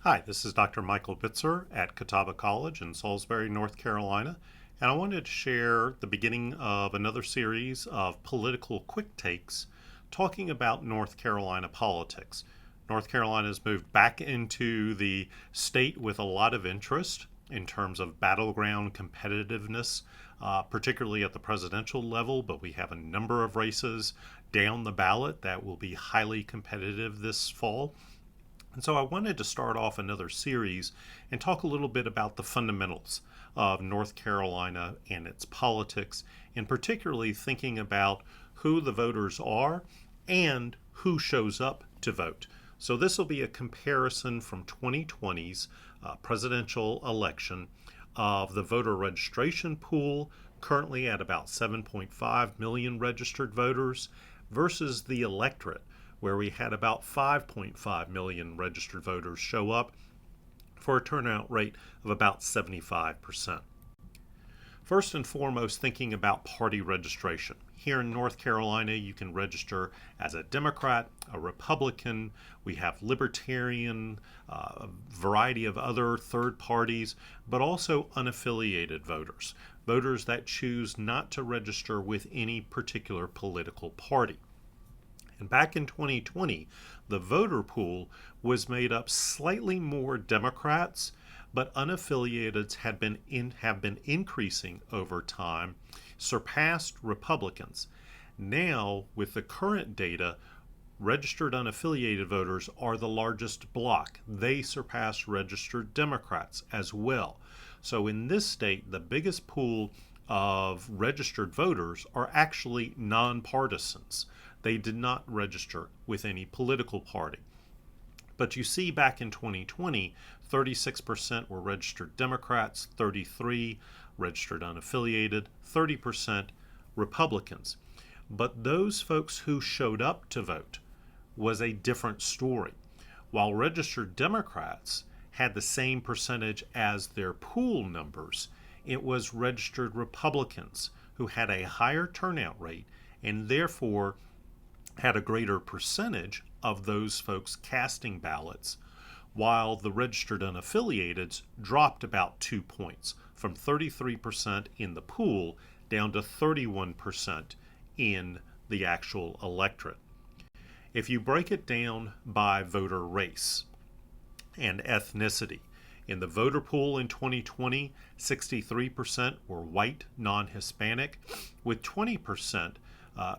Hi, this is Dr. Michael Bitzer at Catawba College in Salisbury, North Carolina, and I wanted to share the beginning of another series of political quick takes talking about North Carolina politics. North Carolina has moved back into the state with a lot of interest in terms of battleground competitiveness, particularly at the presidential level, but we have a number of races down the ballot that will be highly competitive this fall. And so I wanted to start off another series and talk a little bit about the fundamentals of North Carolina and its politics, and particularly thinking about who the voters are and who shows up to vote. So this will be a comparison from 2020's presidential election of the voter registration pool, currently at about 7.5 million registered voters, versus the electorate, where we had about 5.5 million registered voters show up for a turnout rate of about 75%. First and foremost, thinking about party registration. Here in North Carolina, you can register as a Democrat, a Republican. We have Libertarian, a variety of other third parties, but also unaffiliated voters, voters that choose not to register with any particular political party. And back in 2020, the voter pool was made up slightly more Democrats, but unaffiliateds have been increasing over time, surpassed Republicans. Now, with the current data, registered unaffiliated voters are the largest block. They surpass registered Democrats as well. So in this state, the biggest pool of registered voters are actually nonpartisans. They did not register with any political party. But you see back in 2020, 36% were registered Democrats, 33% registered unaffiliated, 30% Republicans. But those folks who showed up to vote was a different story. While registered Democrats had the same percentage as their pool numbers, it was registered Republicans who had a higher turnout rate and therefore had a greater percentage of those folks casting ballots, while the registered unaffiliateds dropped about 2 points, from 33% in the pool down to 31% in the actual electorate. If you break it down by voter race and ethnicity, in the voter pool in 2020, 63% were white, non-Hispanic, with 20%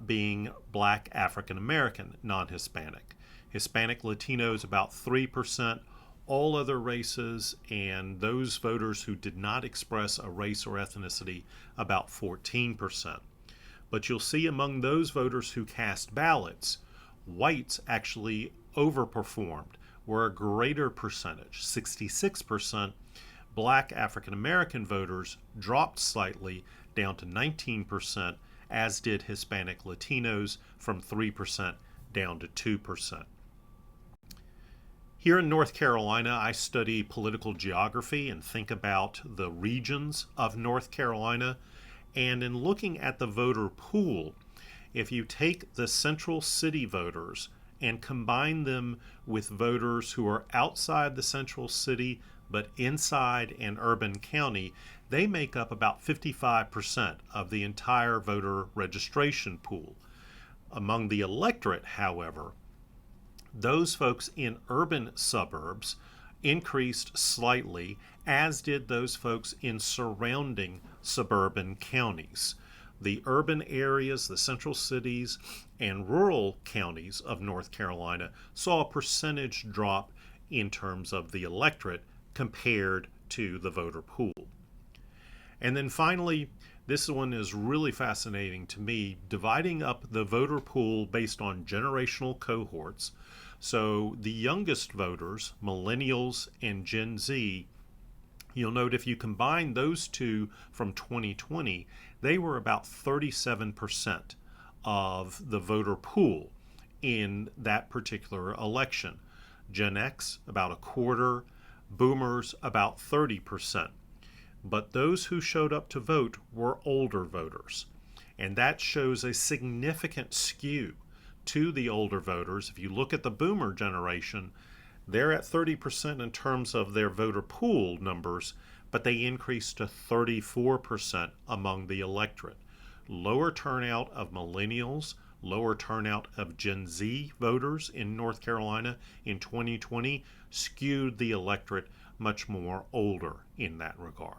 being black, African American, non-Hispanic. Hispanic Latinos about 3%, all other races and those voters who did not express a race or ethnicity about 14%. But you'll see among those voters who cast ballots, whites actually overperformed, were a greater percentage, 66%. Black African American voters dropped slightly down to 19%, as did Hispanic Latinos, from 3% down to 2%. Here in North Carolina, I study political geography and think about the regions of North Carolina. And in looking at the voter pool, if you take the central city voters and combine them with voters who are outside the central city but inside an urban county, they make up about 55% of the entire voter registration pool. Among the electorate, however, those folks in urban suburbs increased slightly, as did those folks in surrounding suburban counties. The urban areas, the central cities, and rural counties of North Carolina saw a percentage drop in terms of the electorate compared to the voter pool. And then finally, this one is really fascinating to me, dividing up the voter pool based on generational cohorts. So the youngest voters, millennials and Gen Z, you'll note if you combine those two from 2020, they were about 37% of the voter pool in that particular election. Gen X, about a quarter, boomers, about 30%. But those who showed up to vote were older voters. And that shows a significant skew to the older voters. If you look at the boomer generation, They're at 30% in terms of their voter pool numbers, but they increased to 34% among the electorate. Lower turnout of millennials, lower turnout of Gen Z voters in North Carolina in 2020 skewed the electorate much more older in that regard.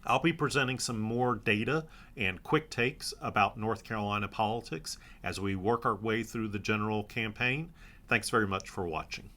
I'll be presenting some more data and quick takes about North Carolina politics as we work our way through the general campaign. Thanks very much for watching.